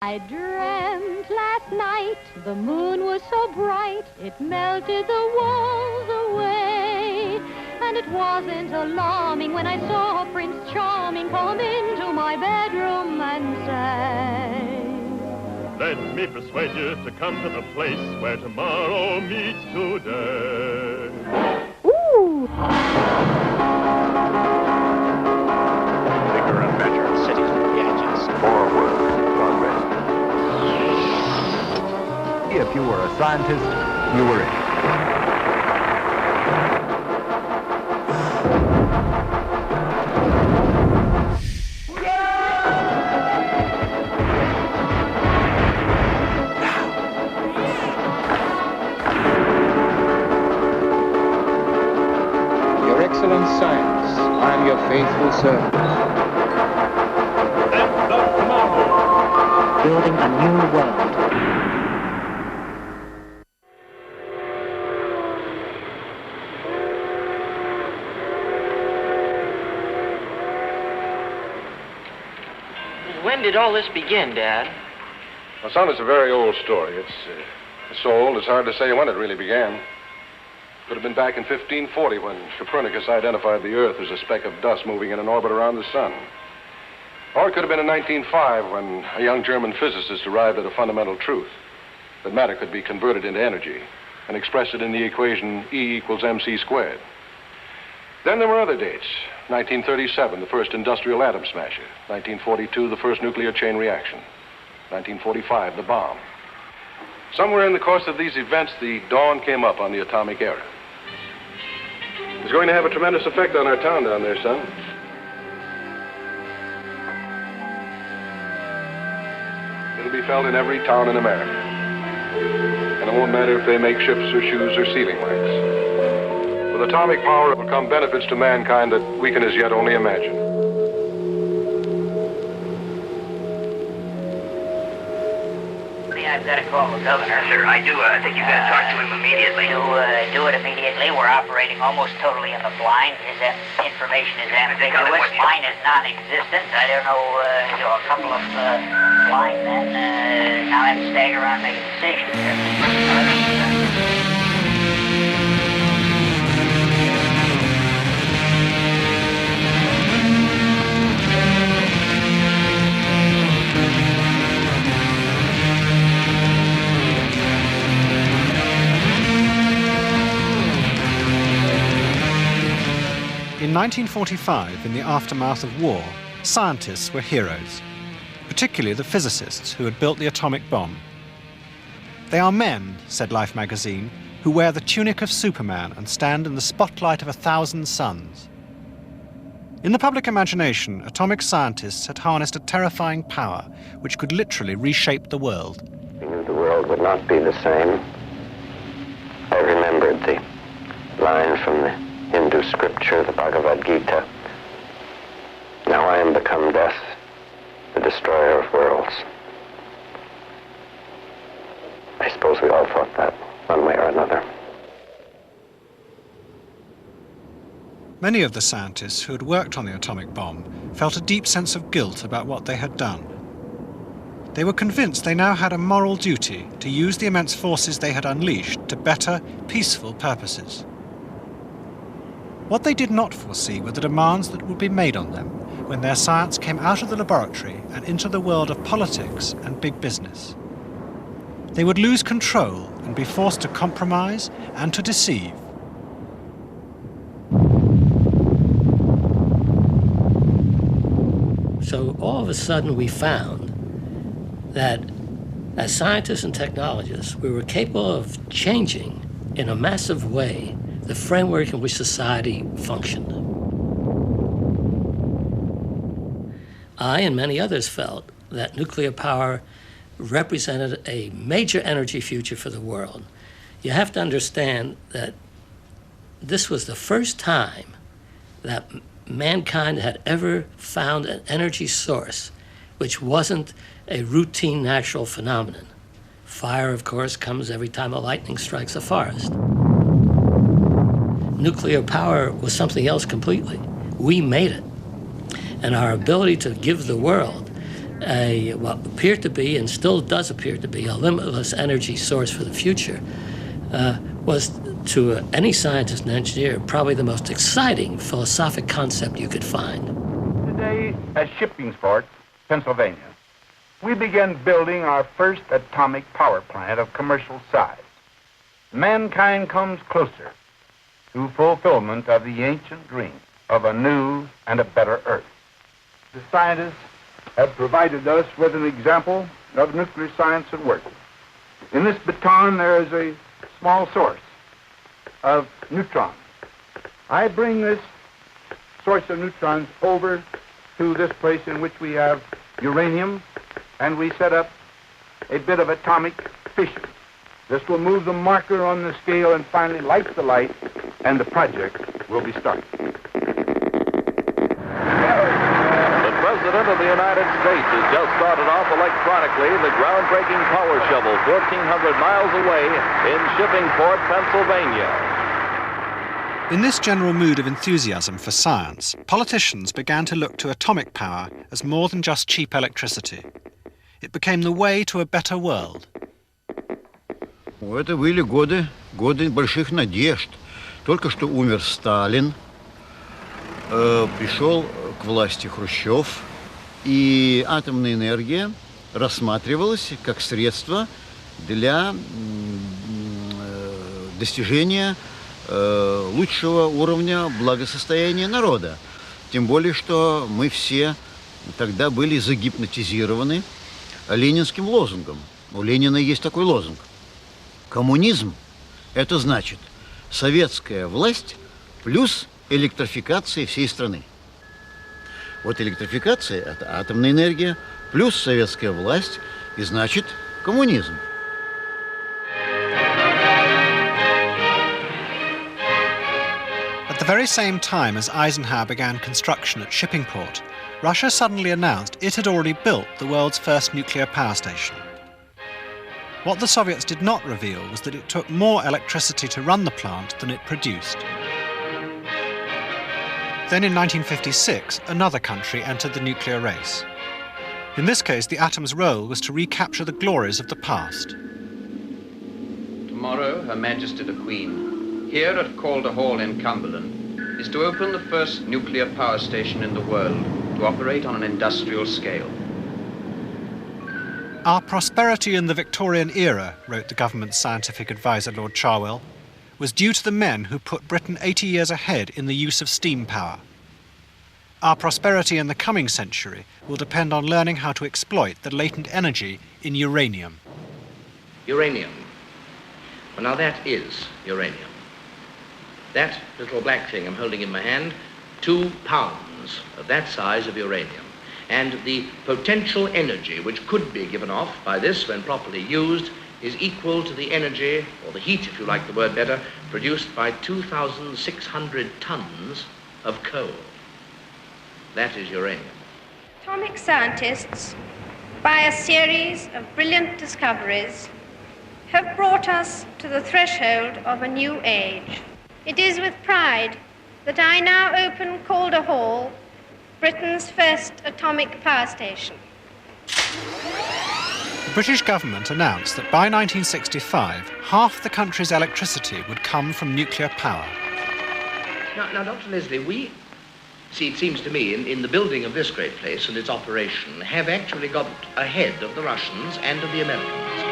I dreamt last night the moon was so bright it melted the walls away. And it wasn't alarming when I saw Prince Charming come into my bedroom and say, "Let me persuade you to come to the place where tomorrow meets today." ooh! Bigger and better cities and gadgets. Forward, progress. If you were a scientist, you were it. Your excellent science, I'm your faithful servant. And the tomorrow. Building a new world. When did all this begin, Dad? Well, son, it's a very old story. It's so old it's hard to say when it really began. Could have been back in 1540 when Copernicus identified the Earth as a speck of dust moving in an orbit around the sun. Or it could have been in 1905 when a young German physicist arrived at a fundamental truth, that matter could be converted into energy and expressed it in the equation E equals mc squared. Then there were other dates. 1937, the first industrial atom smasher. 1942, the first nuclear chain reaction. 1945, the bomb. Somewhere in the course of these events, the dawn came up on the atomic era. It's going to have a tremendous effect on our town down there, son. It'll be felt in every town in America. And it won't matter if they make ships or shoes or sealing wax. With atomic power will come benefits to mankind that we can as yet only imagine. I've got to call the governor. Sir, I do. I think you've got to talk to him immediately. Do it immediately. We're operating almost totally in the blind. His information is ambiguous. Mine is non-existent. I don't know, a couple of blind men now have to stagger around making decisions. In 1945, in the aftermath of war, scientists were heroes, particularly the physicists who had built the atomic bomb. They are men, said Life magazine, who wear the tunic of Superman and stand in the spotlight of 1,000 suns. In the public imagination, atomic scientists had harnessed a terrifying power which could literally reshape the world. We knew the world would not be the same. I remembered the line from the Hindu scripture, the Bhagavad Gita. Now I am become death, the destroyer of worlds. I suppose we all thought that, one way or another. Many of the scientists who had worked on the atomic bomb felt a deep sense of guilt about what they had done. They were convinced they now had a moral duty to use the immense forces they had unleashed to better, peaceful purposes. What they did not foresee were the demands that would be made on them when their science came out of the laboratory and into the world of politics and big business. They would lose control and be forced to compromise and to deceive. So all of a sudden we found that as scientists and technologists, we were capable of changing in a massive way the framework in which society functioned. I and many others felt that nuclear power represented a major energy future for the world. You have to understand that this was the first time that mankind had ever found an energy source which wasn't a routine natural phenomenon. Fire, of course, comes every time a lightning strikes a forest. Nuclear power was something else completely. We made it. And our ability to give the world what appeared to be, and still does appear to be, a limitless energy source for the future, was to any scientist and engineer probably the most exciting philosophic concept you could find. Today, at Shippingsport, Pennsylvania, we began building our first atomic power plant of commercial size. Mankind comes closer to fulfillment of the ancient dream of a new and a better Earth. The scientists have provided us with an example of nuclear science at work. In this baton, there is a small source of neutrons. I bring this source of neutrons over to this place in which we have uranium, and we set up a bit of atomic fission. This will move the marker on the scale and finally light the light, and the project will be started. The President of the United States has just started off electronically the groundbreaking power shovel 1,400 miles away in Shippingport, Pennsylvania. In this general mood of enthusiasm for science, politicians began to look to atomic power as more than just cheap electricity. It became the way to a better world. Это были годы больших надежд. Только что умер Сталин, пришел к власти Хрущев, и атомная энергия рассматривалась как средство для достижения лучшего уровня благосостояния народа. Тем более, что мы все тогда были загипнотизированы ленинским лозунгом. У Ленина есть такой лозунг. Коммунизм – это значит советская власть плюс электрификация всей страны. Вот электрификация – это атомная энергия, плюс советская власть, и значит коммунизм. At the very same time as Eisenhower began construction at Shippingport, Russia suddenly announced it had already built the world's first nuclear power station. What the Soviets did not reveal was that it took more electricity to run the plant than it produced. Then in 1956, another country entered the nuclear race. In this case, the atom's role was to recapture the glories of the past. Tomorrow, Her Majesty the Queen, here at Calder Hall in Cumberland, is to open the first nuclear power station in the world to operate on an industrial scale. Our prosperity in the Victorian era, wrote the government's scientific advisor Lord Cherwell, was due to the men who put Britain 80 years ahead in the use of steam power. Our prosperity in the coming century will depend on learning how to exploit the latent energy in uranium. Uranium. Well, now that is uranium. That little black thing I'm holding in my hand, 2 pounds of that size of uranium. And the potential energy which could be given off by this when properly used is equal to the energy, or the heat if you like the word better, produced by 2,600 tons of coal. That is uranium. Atomic scientists, by a series of brilliant discoveries, have brought us to the threshold of a new age. It is with pride that I now open Calder Hall, Britain's first atomic power station. The British government announced that by 1965, half the country's electricity would come from nuclear power. Now, Dr. Leslie, we, see, it seems to me, in the building of this great place and its operation, have actually got ahead of the Russians and of the Americans.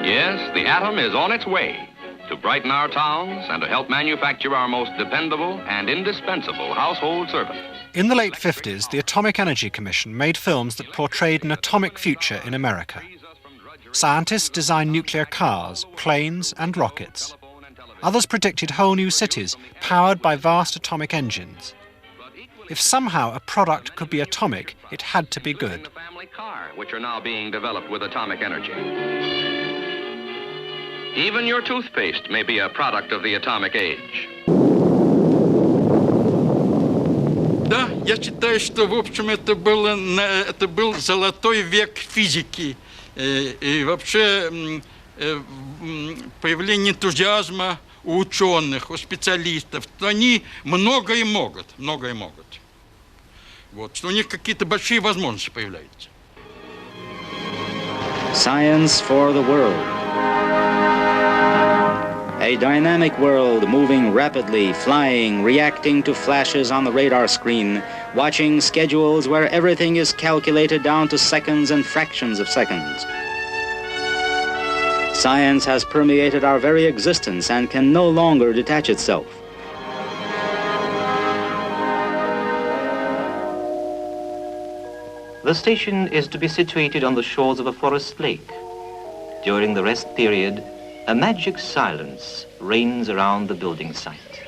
Yes, the atom is on its way to brighten our towns and to help manufacture our most dependable and indispensable household servant. In the late 50s, the Atomic Energy Commission made films that portrayed an atomic future in America. Scientists designed nuclear cars, planes, and rockets. Others predicted whole new cities powered by vast atomic engines. If somehow a product could be atomic, it had to be good. Family car, which are now being developed with atomic energy. Even your toothpaste may be a product of the atomic age. Да, я считаю, что, в общем, это был золотой век физики. И вообще появление энтузиазма у ученых, у специалистов. Они многое могут, многое могут. Вот, что у них какие-то большие возможности появляются. Science for the world. A dynamic world moving rapidly, flying, reacting to flashes on the radar screen, watching schedules where everything is calculated down to seconds and fractions of seconds. Science has permeated our very existence and can no longer detach itself. The station is to be situated on the shores of a forest lake. During the rest period, a magic silence reigns around the building site.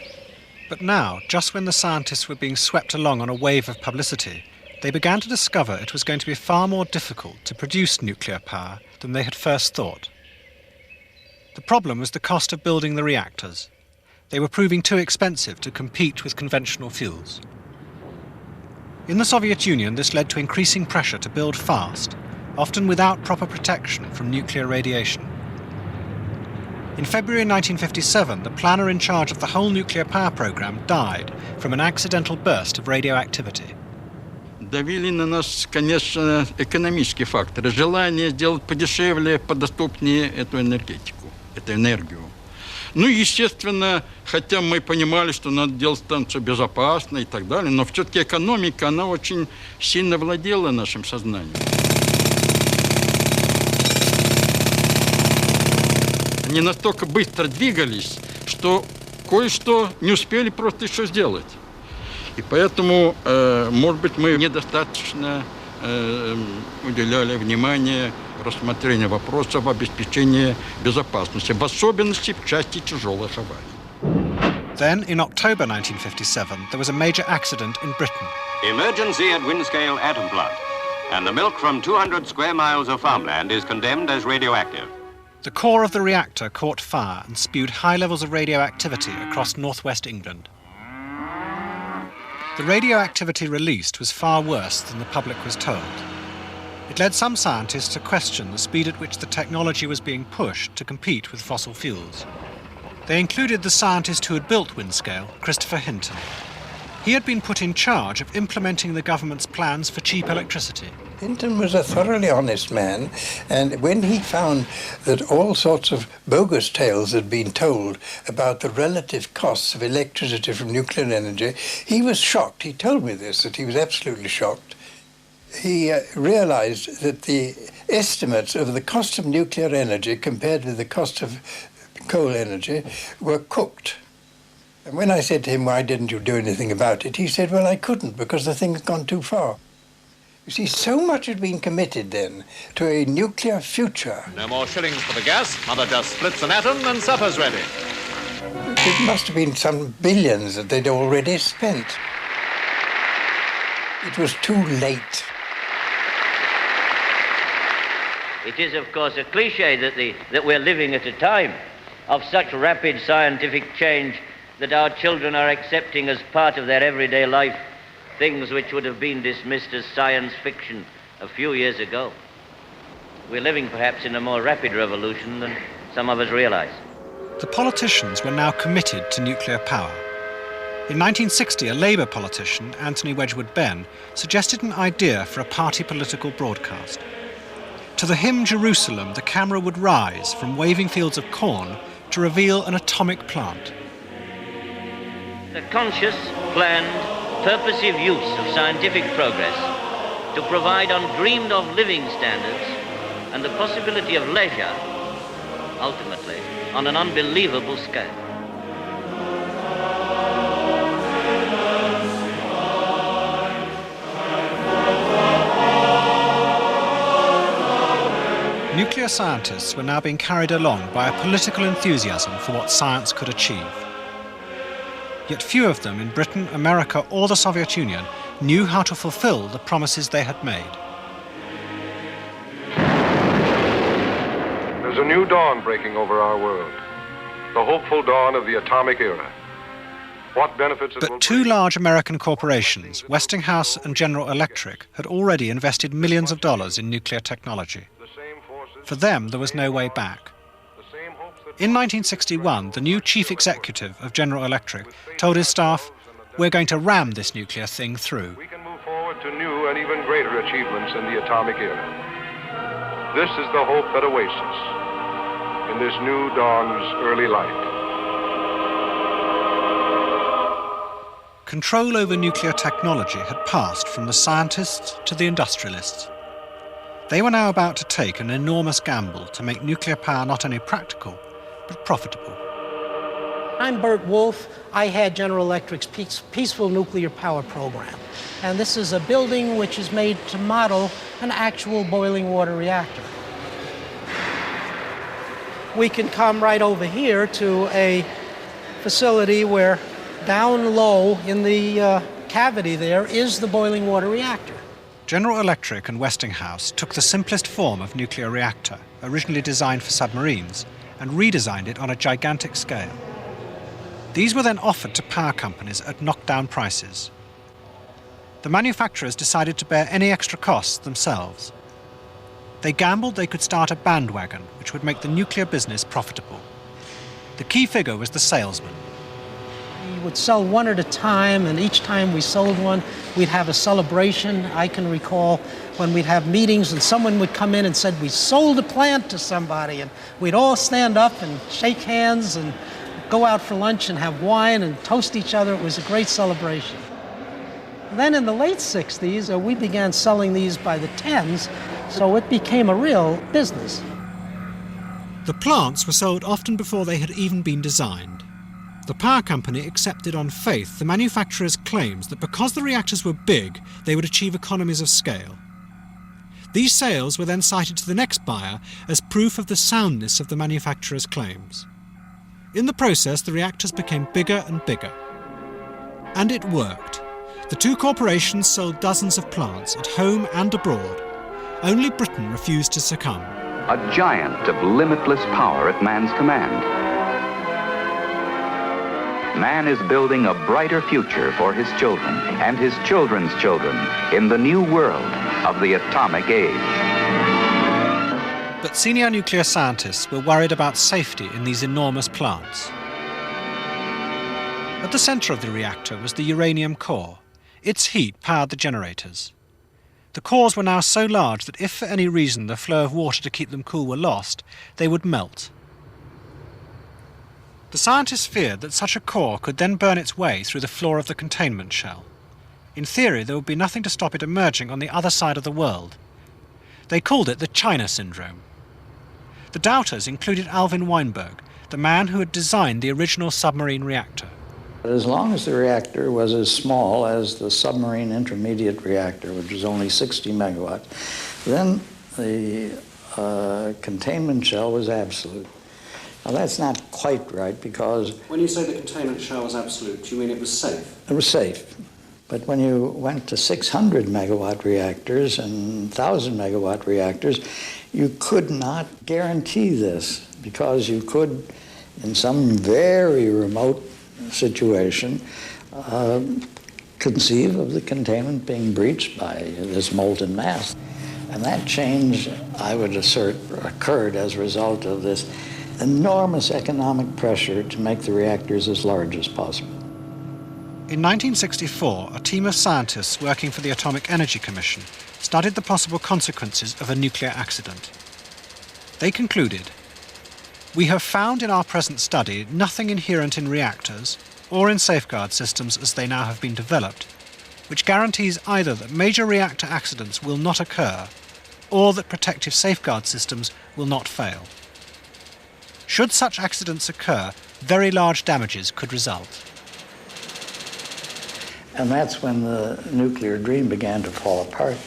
But now, just when the scientists were being swept along on a wave of publicity, they began to discover it was going to be far more difficult to produce nuclear power than they had first thought. The problem was the cost of building the reactors. They were proving too expensive to compete with conventional fuels. In the Soviet Union, this led to increasing pressure to build fast, often without proper protection from nuclear radiation. In February 1957, the planner in charge of the whole nuclear power program died from an accidental burst of radioactivity. Давили на нас, конечно, экономические факторы. Желание сделать подешевле, подоступнее эту энергетику, эту энергию. Ну, естественно, хотя мы понимали, что надо делать станцию безопасно и так далее, но все-таки экономика, она очень сильно владела нашим сознанием. Они настолько быстро двигались, что кое-что не успели просто еще сделать. И поэтому, может быть, мы недостаточно уделяли внимание рассмотрению вопросов обеспечения безопасности, в особенности в части тяжелых аварий. Then, in October 1957, there was a major accident in Britain. Emergency at Windscale Atom Plant, and the milk from 200 square miles of farmland is condemned as radioactive. The core of the reactor caught fire and spewed high levels of radioactivity across northwest England. The radioactivity released was far worse than the public was told. It led some scientists to question the speed at which the technology was being pushed to compete with fossil fuels. They included the scientist who had built Windscale, Christopher Hinton. He had been put in charge of implementing the government's plans for cheap electricity. Hinton was a thoroughly honest man, and when he found that all sorts of bogus tales had been told about the relative costs of electricity from nuclear energy, he was shocked. He told me this, that he was absolutely shocked. He realized that the estimates of the cost of nuclear energy compared with the cost of coal energy were cooked. And when I said to him, why didn't you do anything about it, he said, well, I couldn't, because the thing's gone too far. You see, so much had been committed then to a nuclear future. No more shillings for the gas. Mother just splits an atom and supper's ready. It must have been some billions that they'd already spent. It was too late. It is, of course, a cliche that we're living at a time of such rapid scientific change that our children are accepting as part of their everyday life things which would have been dismissed as science fiction a few years ago. We're living perhaps in a more rapid revolution than some of us realize. The politicians were now committed to nuclear power. In 1960, a Labour politician, Anthony Wedgwood Benn, suggested an idea for a party political broadcast. To the hymn Jerusalem, the camera would rise from waving fields of corn to reveal an atomic plant. The conscious, planned, purposive use of scientific progress to provide undreamed-of living standards and the possibility of leisure, ultimately, on an unbelievable scale. Nuclear scientists were now being carried along by a political enthusiasm for what science could achieve. Yet few of them in Britain, America, or the Soviet Union knew how to fulfill the promises they had made. There's a new dawn breaking over our world, the hopeful dawn of the atomic era. What benefits it will But two large American corporations, Westinghouse and General Electric, had already invested millions of dollars in nuclear technology. For them, there was no way back. In 1961, the new chief executive of General Electric told his staff, "We're going to ram this nuclear thing through." We can move forward to new and even greater achievements in the atomic era. This is the hope that awaits us in this new dawn's early light. Control over nuclear technology had passed from the scientists to the industrialists. They were now about to take an enormous gamble to make nuclear power not only practical, but profitable. I'm Bert Wolf. I had General Electric's Peaceful Nuclear Power Program. And this is a building which is made to model an actual boiling water reactor. We can come right over here to a facility where down low in the cavity there is the boiling water reactor. General Electric and Westinghouse took the simplest form of nuclear reactor, originally designed for submarines, and redesigned it on a gigantic scale. These were then offered to power companies at knockdown prices. The manufacturers decided to bear any extra costs themselves. They gambled they could start a bandwagon which would make the nuclear business profitable. The key figure was the salesman. We would sell one at a time, and each time we sold one, we'd have a celebration. I can recall when we'd have meetings and someone would come in and said, we sold a plant to somebody, and we'd all stand up and shake hands and go out for lunch and have wine and toast each other. It was a great celebration. Then in the late 60s, we began selling these by the tens, so it became a real business. The plants were sold often before they had even been designed. The power company accepted on faith the manufacturer's claims that because the reactors were big, they would achieve economies of scale. These sales were then cited to the next buyer as proof of the soundness of the manufacturer's claims. In the process, the reactors became bigger and bigger. And it worked. The two corporations sold dozens of plants at home and abroad. Only Britain refused to succumb. A giant of limitless power at man's command. Man is building a brighter future for his children and his children's children in the new world of the atomic age. But senior nuclear scientists were worried about safety in these enormous plants. At the center of the reactor was the uranium core. Its heat powered the generators. The cores were now so large that if for any reason the flow of water to keep them cool were lost, they would melt. The scientists feared that such a core could then burn its way through the floor of the containment shell. In theory, there would be nothing to stop it emerging on the other side of the world. They called it the China syndrome. The doubters included Alvin Weinberg, the man who had designed the original submarine reactor. As long as the reactor was as small as the submarine intermediate reactor, which was only 60 megawatts, then the containment shell was absolute. Now that's not quite right because... When you say the containment shell was absolute, do you mean it was safe? It was safe. But when you went to 600 megawatt reactors and 1,000 megawatt reactors, you could not guarantee this because you could, in some very remote situation, conceive of the containment being breached by this molten mass. And that change, I would assert, occurred as a result of this enormous economic pressure to make the reactors as large as possible. In 1964, a team of scientists working for the Atomic Energy Commission studied the possible consequences of a nuclear accident. They concluded, "We have found in our present study nothing inherent in reactors or in safeguard systems as they now have been developed, which guarantees either that major reactor accidents will not occur or that protective safeguard systems will not fail. Should such accidents occur, very large damages could result." And that's when the nuclear dream began to fall apart.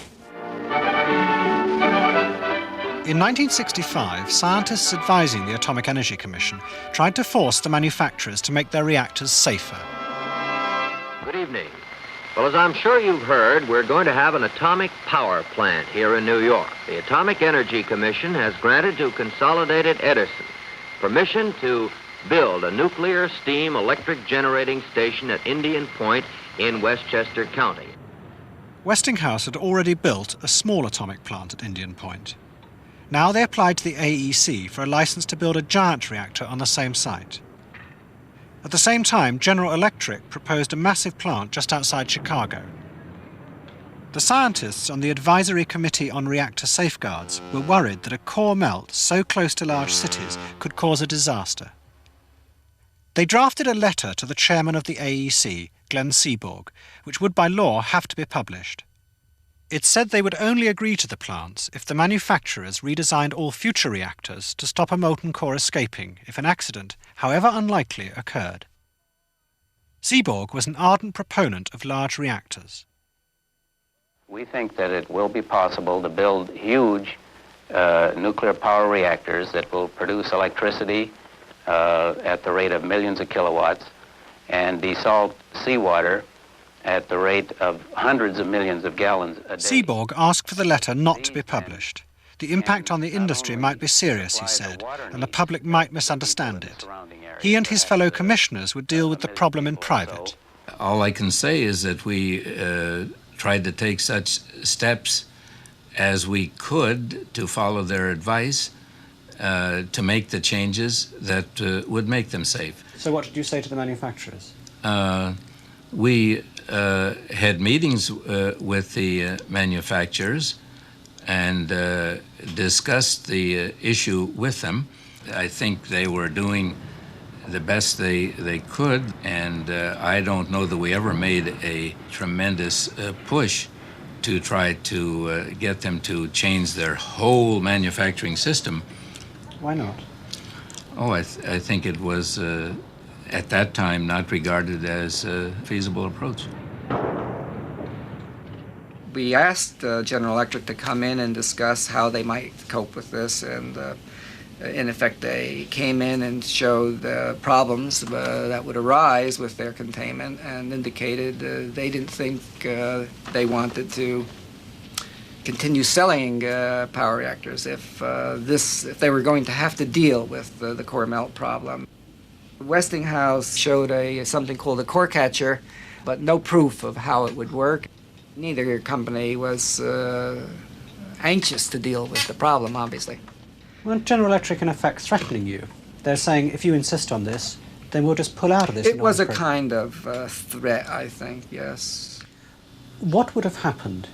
In 1965, scientists advising the Atomic Energy Commission tried to force the manufacturers to make their reactors safer. Good evening. Well, as I'm sure you've heard, we're going to have an atomic power plant here in New York. The Atomic Energy Commission has granted to Consolidated Edison permission to build a nuclear steam electric generating station at Indian Point in Westchester County. Westinghouse had already built a small atomic plant at Indian Point. Now they applied to the AEC for a license to build a giant reactor on the same site. At the same time, General Electric proposed a massive plant just outside Chicago. The scientists on the Advisory Committee on Reactor Safeguards were worried that a core melt so close to large cities could cause a disaster. They drafted a letter to the chairman of the AEC, Glenn Seaborg, which would by law have to be published. It said they would only agree to the plants if the manufacturers redesigned all future reactors to stop a molten core escaping if an accident, however unlikely, occurred. Seaborg was an ardent proponent of large reactors. We think that it will be possible to build huge nuclear power reactors that will produce electricity at the rate of millions of kilowatts and desalt seawater at the rate of hundreds of millions of gallons a day. Seaborg asked for the letter not to be published. The impact on the industry might be serious, he said, and the public might misunderstand it. He and his fellow commissioners would deal with the problem in private. All I can say is that we tried to take such steps as we could to follow their advice, to make the changes that would make them safe. So what did you say to the manufacturers? We had meetings with the manufacturers and discussed the issue with them. I think they were doing the best they could, and I don't know that we ever made a tremendous push to try to get them to change their whole manufacturing system. Why not? Oh, I think it was, at that time, not regarded as a feasible approach. We asked General Electric to come in and discuss how they might cope with this, and in effect, they came in and showed the problems that would arise with their containment and indicated they didn't think they wanted to continue selling power reactors if they were going to have to deal with the core melt problem. Westinghouse showed something called a core catcher, but no proof of how it would work. Neither company was anxious to deal with the problem, obviously. Weren't General Electric in effect threatening you? They're saying, if you insist on this, then we'll just pull out of this. It was a kind of threat, I think, yes. What would have happened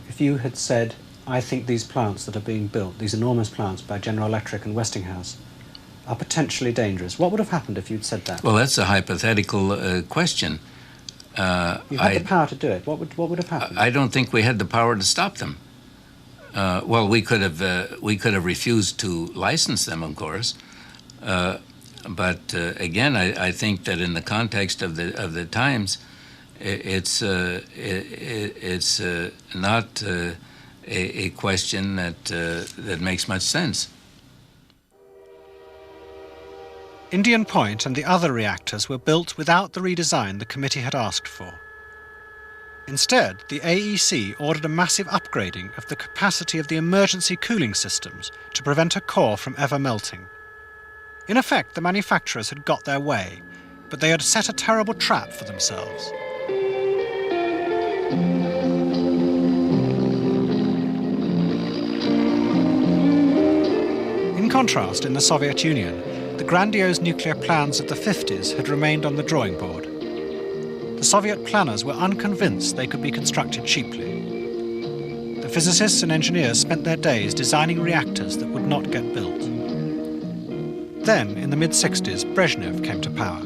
if you had said, I think these plants that are being built, these enormous plants by General Electric and Westinghouse, are potentially dangerous? What would have happened if you'd said that? Well, that's a hypothetical question. You had the power to do it. What would have happened? I don't think we had the power to stop them. Well, we could have refused to license them, of course. But again, I think that in the context of the times, it's not a question that makes much sense. Indian Point and the other reactors were built without the redesign the committee had asked for. Instead, the AEC ordered a massive upgrading of the capacity of the emergency cooling systems to prevent a core from ever melting. In effect, the manufacturers had got their way, but they had set a terrible trap for themselves. In contrast, in the Soviet Union, the grandiose nuclear plans of the 50s had remained on the drawing board. The Soviet planners were unconvinced they could be constructed cheaply. The physicists and engineers spent their days designing reactors that would not get built. Then, in the mid-60s, Brezhnev came to power.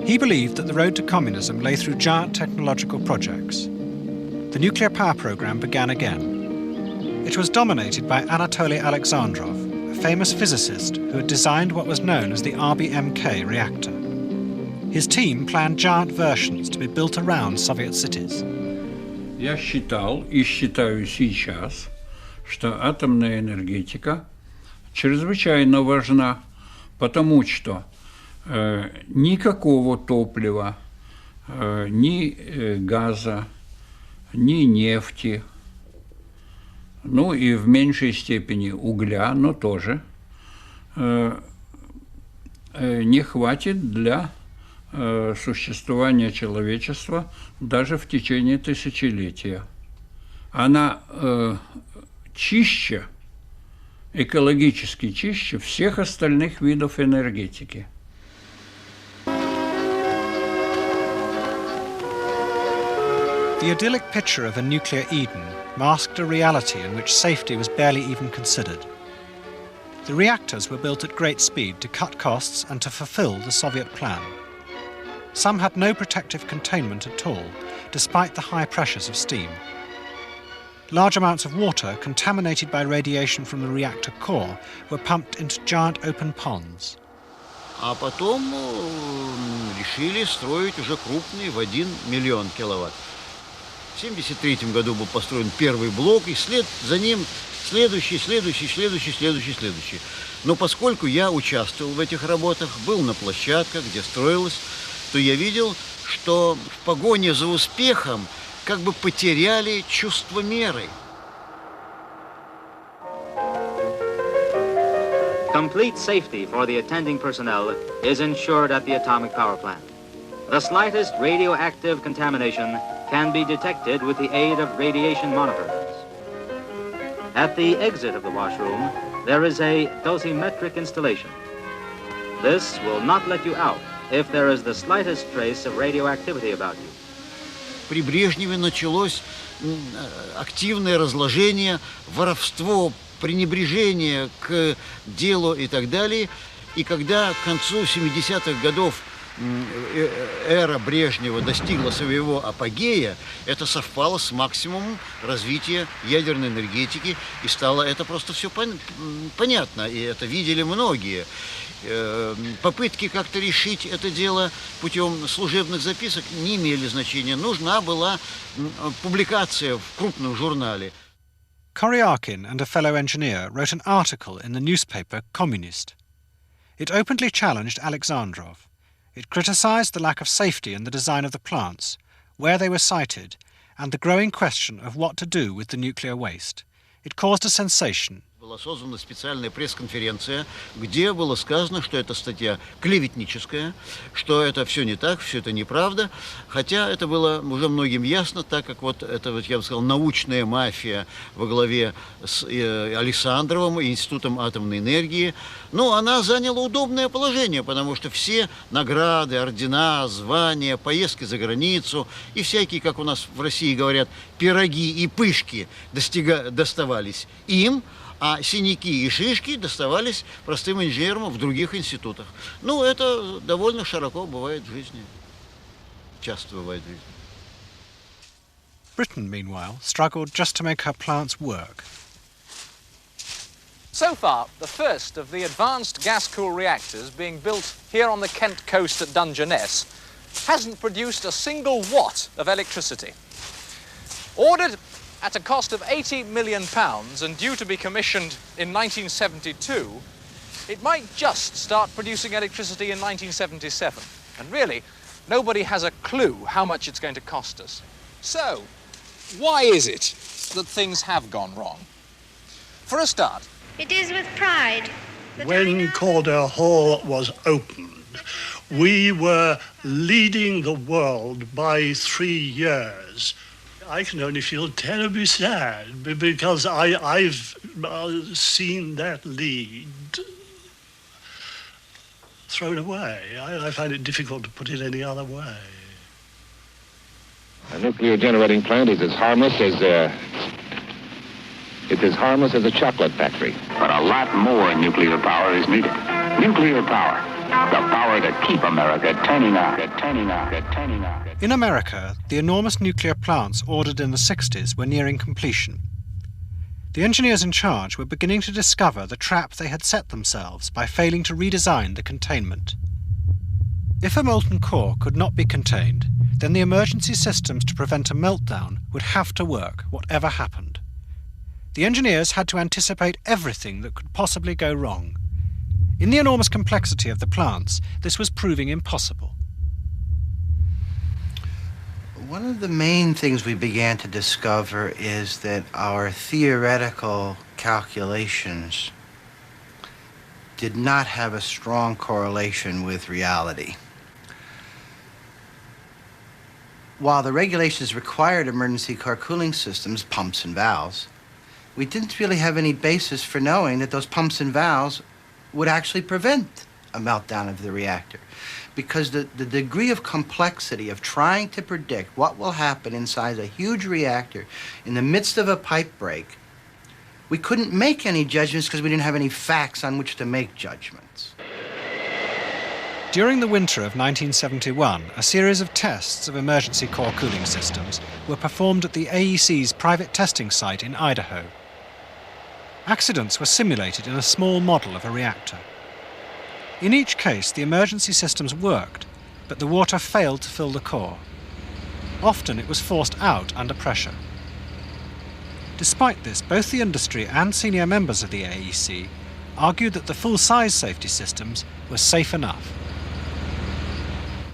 He believed that the road to communism lay through giant technological projects. The nuclear power program began again. It was dominated by Anatoly Alexandrov, a famous physicist who had designed what was known as the RBMK reactor. His team planned giant versions to be built around Soviet cities. Я считал и считаю сейчас, что атомная энергетика чрезвычайно важна, потому что никакого топлива, ни газа, ни нефти, ну и в меньшей степени угля, но тоже не хватит для существования человечества даже в течение тысячелетия. Она чище, экологически чище всех остальных видов энергетики. The The idyllic picture of a nuclear Eden masked a reality in which safety was barely even considered. The reactors were built at great speed to cut costs and to fulfill the Soviet plan. Some had no protective containment at all, despite the high pressures of steam. Large amounts of water, contaminated by radiation from the reactor core, were pumped into giant open ponds. А потом решили строить уже крупный в 1 миллион киловатт. В 1973 году был построен первый блок, и вслед за ним следующий. Но поскольку я участвовал в этих работах, был на площадках, где строилось, то я видел, что в погоне за успехом как бы потеряли чувство меры. Complete safety for the attending personnel is ensured at the atomic power plant. The slightest radioactive contamination can be detected with the aid of radiation monitors. At the exit of the washroom, there is a dosimetric installation. This will not let you out if there is the slightest trace of radioactivity about you. При Брежневе началось активное разложение, воровство, пренебрежение к делу и так далее. И когда к концу 70-х годов эра Брежнева достигла своего апогея, это совпало с максимумом развития ядерной энергетики, и стало это просто все понятно, и это видели многие. Попытки как-то решить это дело путем служебных записок не имели значения. Нужна была публикация в крупном журнале. Koryakhin and a fellow engineer wrote an article in the newspaper Communist. It openly challenged Alexandrov. It criticized the lack of safety in the design of the plants, where they were sited, and the growing question of what to do with the nuclear waste. It caused a sensation. Была создана специальная пресс-конференция, где было сказано, что эта статья клеветническая, что это все не так, все это неправда, хотя это было уже многим ясно, так как вот это, я бы сказал, научная мафия во главе с Александровым и Институтом атомной энергии, но она заняла удобное положение, потому что все награды, ордена, звания, поездки за границу и всякие, как у нас в России говорят, пироги и пышки доставались им, а синяки и шишки доставались простым инженерам в других институтах. Ну, это довольно широко бывает в жизни. Часто бывает в жизни. Britain, meanwhile, struggled just to make her plants work. So far, the first of the advanced gas-cooled reactors being built here on the Kent coast at Dungeness hasn't produced a single watt of electricity. Ordered at a cost of £80 million and due to be commissioned in 1972, it might just start producing electricity in 1977. And really, nobody has a clue how much it's going to cost us. So, why is it that things have gone wrong? For a start, it is with pride. When Cawdor Hall was opened, we were leading the world by 3 years. I can only feel terribly sad because I've seen that lead thrown away. I find it difficult to put it any other way. A nuclear generating plant is as harmless as a chocolate factory. But a lot more nuclear power is needed. Nuclear power. The power to keep America turning on. In America, the enormous nuclear plants ordered in the 60s were nearing completion. The engineers in charge were beginning to discover the trap they had set themselves by failing to redesign the containment. If a molten core could not be contained, then the emergency systems to prevent a meltdown would have to work, whatever happened. The engineers had to anticipate everything that could possibly go wrong. In the enormous complexity of the plants, this was proving impossible. One of the main things we began to discover is that our theoretical calculations did not have a strong correlation with reality. While the regulations required emergency core cooling systems, pumps and valves, we didn't really have any basis for knowing that those pumps and valves would actually prevent a meltdown of the reactor. because the degree of complexity of trying to predict what will happen inside a huge reactor in the midst of a pipe break, we couldn't make any judgments because we didn't have any facts on which to make judgments. During the winter of 1971, a series of tests of emergency core cooling systems were performed at the AEC's private testing site in Idaho. Accidents were simulated in a small model of a reactor. In each case, the emergency systems worked, but the water failed to fill the core. Often it was forced out under pressure. Despite this, both the industry and senior members of the AEC argued that the full-size safety systems were safe enough.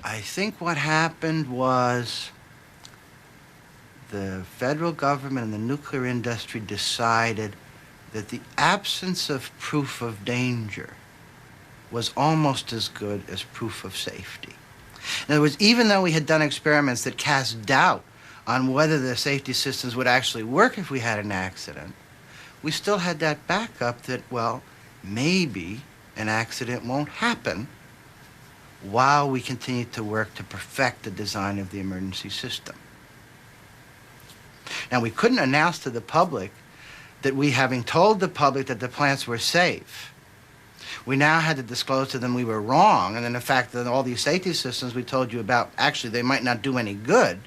I think what happened was the federal government and the nuclear industry decided that the absence of proof of danger was almost as good as proof of safety. In other words, even though we had done experiments that cast doubt on whether the safety systems would actually work if we had an accident, we still had that backup that, well, maybe an accident won't happen while we continue to work to perfect the design of the emergency system. Now, we couldn't announce to the public that we, having told the public that the plants were safe, we now had to disclose to them we were wrong, and then the fact that all these safety systems we told you about, actually, they might not do any good.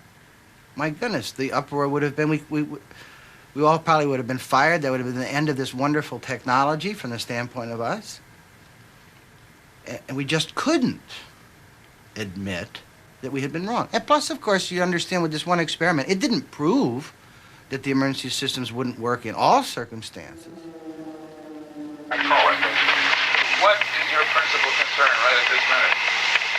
My goodness, the uproar would have been, we all probably would have been fired. That would have been the end of this wonderful technology from the standpoint of us. And we just couldn't admit that we had been wrong. And plus, of course, you understand with this one experiment, it didn't prove that the emergency systems wouldn't work in all circumstances. What is your principal concern right at this minute?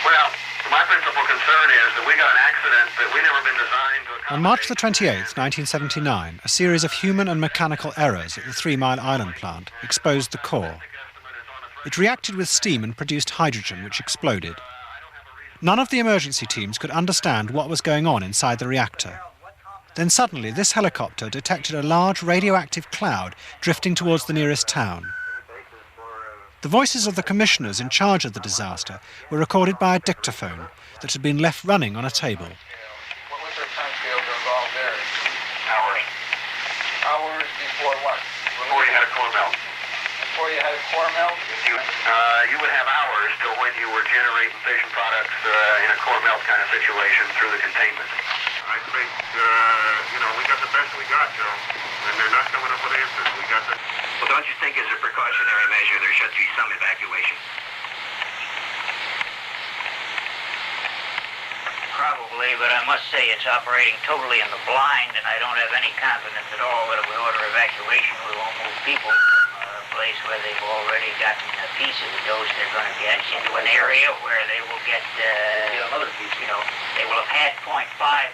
Well, my principal concern is that we got an accident that we never been designed to accommodate. On March the 28th, 1979, a series of human and mechanical errors at the 3 Mile Island plant exposed the core. It reacted with steam and produced hydrogen, which exploded. None of the emergency teams could understand what was going on inside the reactor. Then suddenly, this helicopter detected a large radioactive cloud drifting towards the nearest town. The voices of the commissioners in charge of the disaster were recorded by a dictaphone that had been left running on a table. What was their time scale involved there? Hours. Hours before what? Before you had a core melt. Before you had a core melt? You would have hours till when you were generating fission products in a core melt kind of situation through the containment. I think, we got the best we got, Joe. And they're not coming up with answers. We got the... Well, don't you think as a precautionary measure there should be some evacuation? Probably, but I must say it's operating totally in the blind, and I don't have any confidence at all that if we order evacuation, we won't move people from a place where they've already gotten a piece of the dose they're going to get into an area where they will get, another piece. They will have had 0.5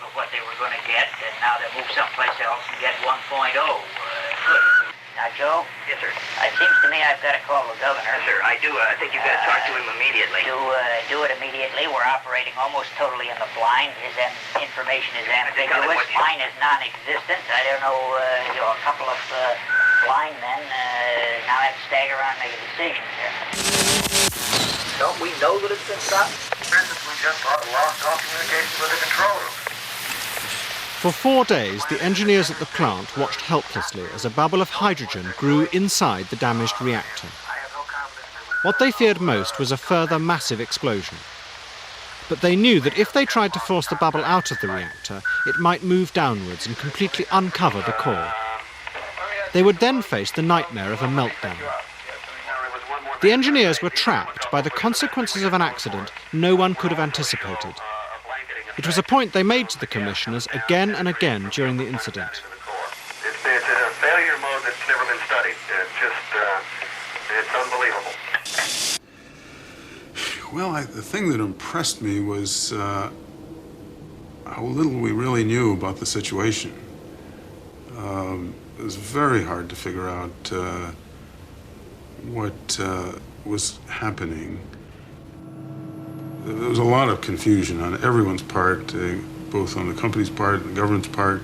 of what they were going to get, and now they'll move someplace else and get 1.0. Good. Now, Joe? Yes, sir. It seems to me I've got to call the governor. Yes, sir, I do. I think you've got to talk to him immediately. Do it immediately. We're operating almost totally in the blind. His information is ambiguous. Mine is non-existent. I don't know, a couple of blind men now have to stagger around and make a decision here. Don't we know that it's been stopped? For instance, we just lost all communication with the control room. For 4 days, the engineers at the plant watched helplessly as a bubble of hydrogen grew inside the damaged reactor. What they feared most was a further massive explosion. But they knew that if they tried to force the bubble out of the reactor, it might move downwards and completely uncover the core. They would then face the nightmare of a meltdown. The engineers were trapped by the consequences of an accident no one could have anticipated. It was a point they made to the commissioners again and again during the incident. It's a failure mode that's never been studied. It's unbelievable. Well, the thing that impressed me was how little we really knew about the situation. It was very hard to figure out what was happening. There was a lot of confusion on everyone's part, both on the company's part and the government's part,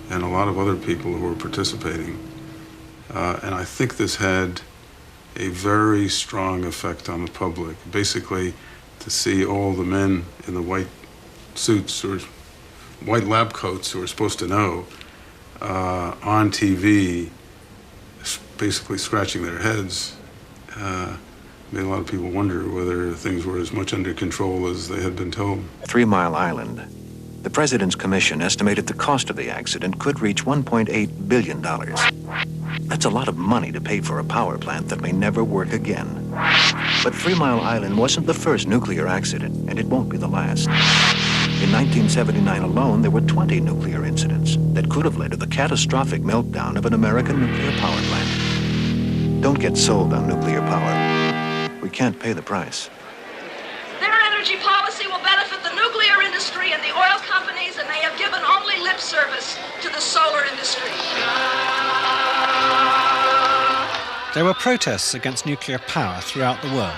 and a lot of other people who were participating. And I think this had a very strong effect on the public. Basically, to see all the men in the white suits or white lab coats who are supposed to know on TV, basically scratching their heads, made a lot of people wonder whether things were as much under control as they had been told. 3 Mile Island. The President's Commission estimated the cost of the accident could reach $1.8 billion. That's a lot of money to pay for a power plant that may never work again. But 3 Mile Island wasn't the first nuclear accident, and it won't be the last. In 1979 alone, there were 20 nuclear incidents that could have led to the catastrophic meltdown of an American nuclear power plant. Don't get sold on nuclear power. We can't pay the price. Their energy policy will benefit the nuclear industry and the oil companies, and they have given only lip service to the solar industry. There were protests against nuclear power throughout the world.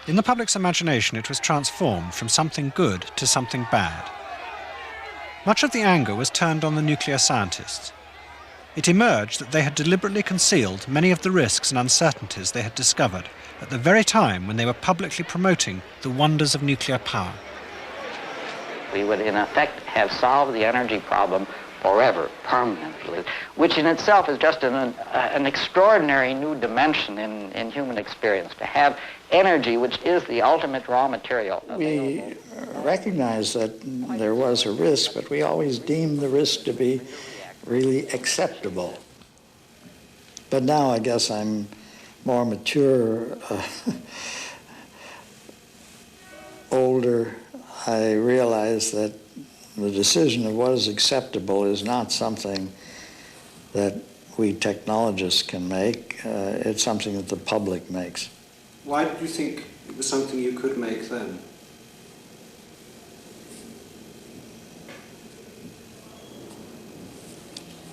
In the public's imagination, it was transformed from something good to something bad. Much of the anger was turned on the nuclear scientists. It emerged that they had deliberately concealed many of the risks and uncertainties they had discovered at the very time when they were publicly promoting the wonders of nuclear power. We would, in effect, have solved the energy problem forever, permanently, which in itself is just an extraordinary new dimension in human experience, to have energy which is the ultimate raw material. We recognized that there was a risk, but we always deemed the risk to be really acceptable. But now I guess I'm more mature, older. I realize that the decision of what is acceptable is not something that we technologists can make. It's something that the public makes. Why did you think it was something you could make then?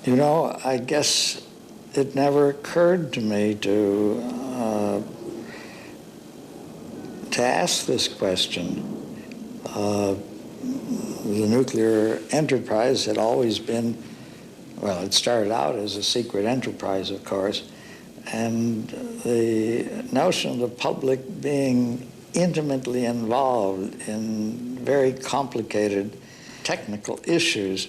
You know, I guess it never occurred to me to ask this question. The nuclear enterprise had always been, well, it started out as a secret enterprise, of course, and the notion of the public being intimately involved in very complicated technical issues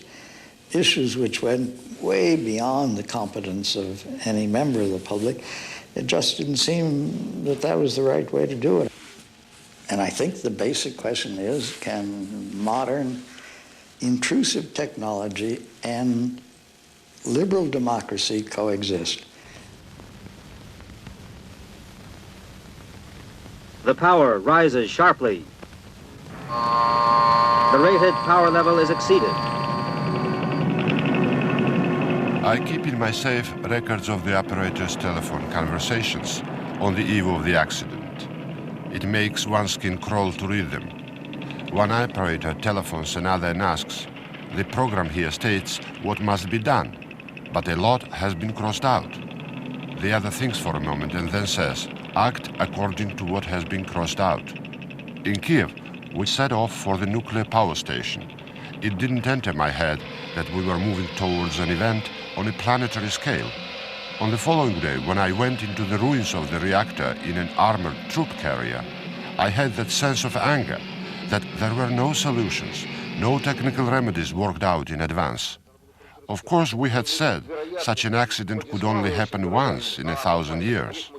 which went way beyond the competence of any member of the public, it just didn't seem that that was the right way to do it. And I think the basic question is, can modern intrusive technology and liberal democracy coexist? The power rises sharply. The rated power level is exceeded. I keep in my safe records of the operator's telephone conversations on the eve of the accident. It makes one's skin crawl to read them. One operator telephones another and asks, the program here states what must be done, but a lot has been crossed out. The other thinks for a moment and then says, act according to what has been crossed out. In Kiev, we set off for the nuclear power station. It didn't enter my head that we were moving towards an event on a planetary scale. On the following day, when I went into the ruins of the reactor in an armored troop carrier, I had that sense of anger, that there were no solutions, no technical remedies worked out in advance. Of course, we had said such an accident could only happen once in 1,000 years.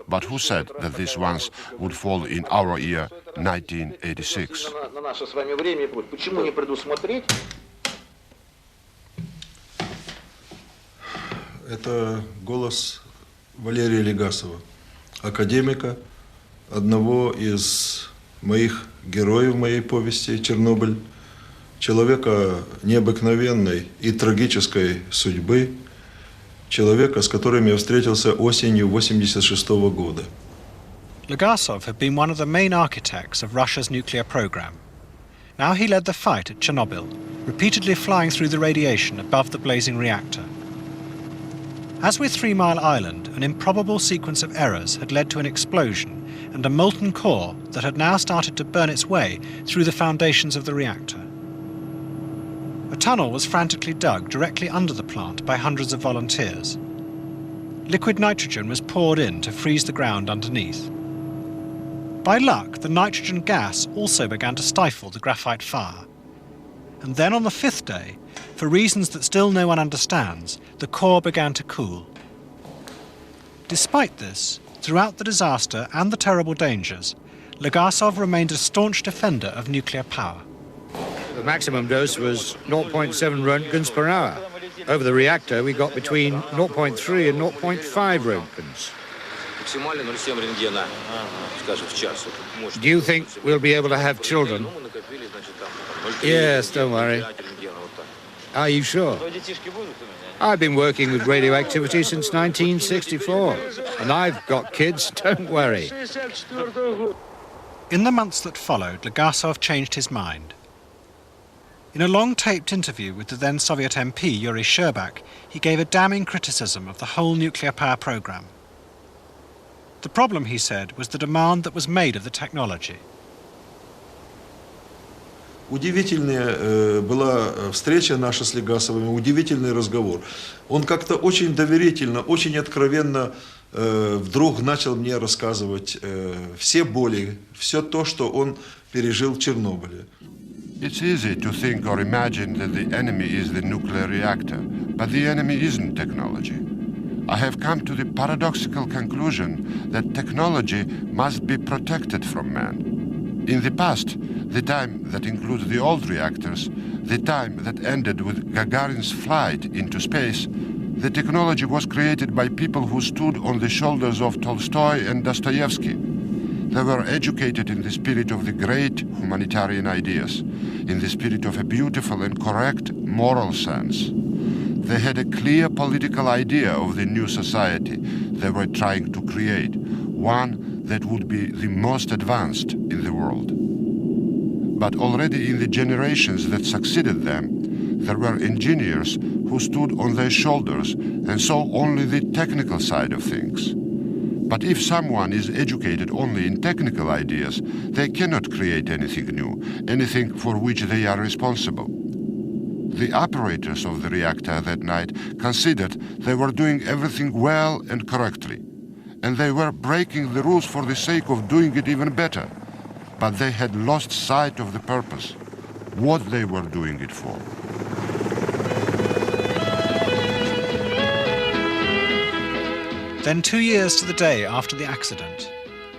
But who said that this once would fall in our year 1986? Это голос Валерия Легасова, академика, одного из моих героев моей повести «Чернобыль», человека необыкновенной и трагической судьбы, человека, с которым я встретился осенью 1986 года. Legasov had been one of the main architects of Russia's nuclear program. Now he led the fight at Chernobyl, repeatedly flying through the radiation above the blazing reactor. As with 3 Mile Island, an improbable sequence of errors had led to an explosion and a molten core that had now started to burn its way through the foundations of the reactor. A tunnel was frantically dug directly under the plant by hundreds of volunteers. Liquid nitrogen was poured in to freeze the ground underneath. By luck, the nitrogen gas also began to stifle the graphite fire. And then on the 5th day, for reasons that still no one understands, the core began to cool. Despite this, throughout the disaster and the terrible dangers, Legasov remained a staunch defender of nuclear power. The maximum dose was 0.7 roentgens per hour. Over the reactor, we got between 0.3 and 0.5 roentgens. Do you think we'll be able to have children? Yes, don't worry. Are you sure? I've been working with radioactivity since 1964, and I've got kids, don't worry. In the months that followed, Legasov changed his mind. In a long-taped interview with the then Soviet MP Yuri Sherbak, he gave a damning criticism of the whole nuclear power program. The problem, he said, was the demand that was made of the technology. Удивительная была встреча наша с Легасовым, удивительный разговор. Он как-то очень доверительно, очень откровенно вдруг начал мне рассказывать все боли, все то, что он пережил в Чернобыле. It's easy to think or imagine that the enemy is the nuclear reactor, but the enemy isn't technology. I have come to the paradoxical conclusion that technology must be protected from man. In the past, the time that includes the old reactors, the time that ended with Gagarin's flight into space, the technology was created by people who stood on the shoulders of Tolstoy and Dostoevsky. They were educated in the spirit of the great humanitarian ideas, in the spirit of a beautiful and correct moral sense. They had a clear political idea of the new society they were trying to create, one that would be the most advanced in the world. But already in the generations that succeeded them, there were engineers who stood on their shoulders and saw only the technical side of things. But if someone is educated only in technical ideas, they cannot create anything new, anything for which they are responsible. The operators of the reactor that night considered they were doing everything well and correctly, and they were breaking the rules for the sake of doing it even better. But they had lost sight of the purpose, what they were doing it for. Then 2 years to the day after the accident,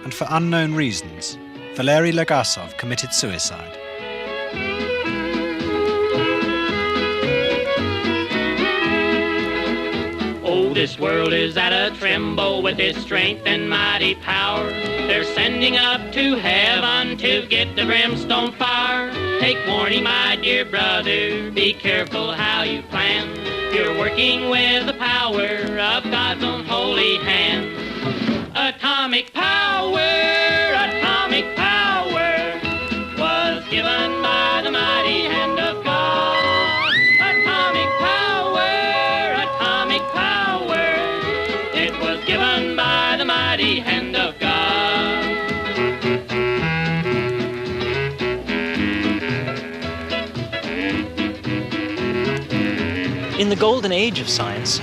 and for unknown reasons, Valery Legasov committed suicide. Oh, this world is at a tremble with its strength and mighty power. They're sending up to heaven to get the brimstone fire. Take warning, my dear brother, be careful how you plan. You're working with the power of God's own holy hand. Atomic power was given by the mighty hand of God. Atomic power, it was given by the mighty hand of God. In the golden age of science,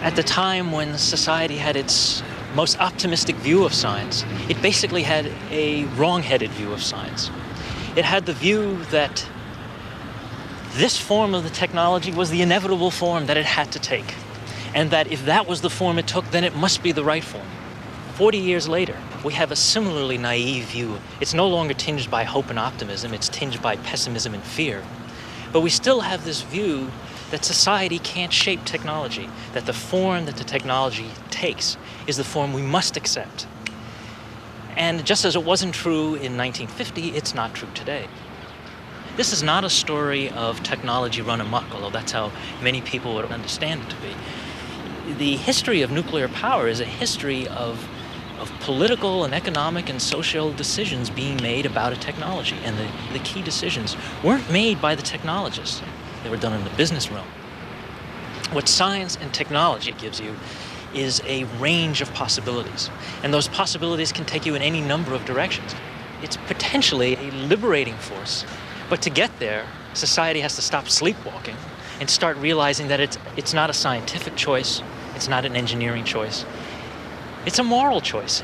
at the time when society had its most optimistic view of science, it basically had a wrong-headed view of science. It had the view that this form of the technology was the inevitable form that it had to take, and that if that was the form it took, then it must be the right form. 40 years later, we have a similarly naive view. It's no longer tinged by hope and optimism, it's tinged by pessimism and fear. But we still have this view that society can't shape technology, that the form that the technology takes is the form we must accept. And just as it wasn't true in 1950, it's not true today. This is not a story of technology run amok, although that's how many people would understand it to be. The history of nuclear power is a history of political and economic and social decisions being made about a technology. And the key decisions weren't made by the technologists. They were done in the business realm. What science and technology gives you is a range of possibilities. And those possibilities can take you in any number of directions. It's potentially a liberating force. But to get there, society has to stop sleepwalking and start realizing that it's not a scientific choice, it's not an engineering choice, it's a moral choice.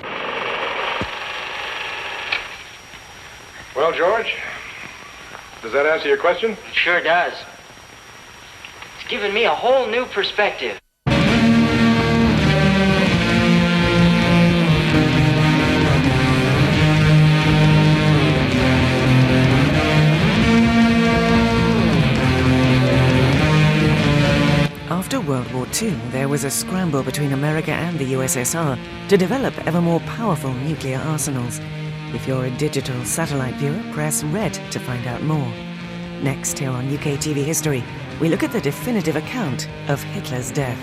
Well, George, does that answer your question? It sure does. It's given me a whole new perspective. After World War II, there was a scramble between America and the USSR to develop ever more powerful nuclear arsenals. If you're a digital satellite viewer, press red to find out more. Next, here on UKTV History, we look at the definitive account of Hitler's death.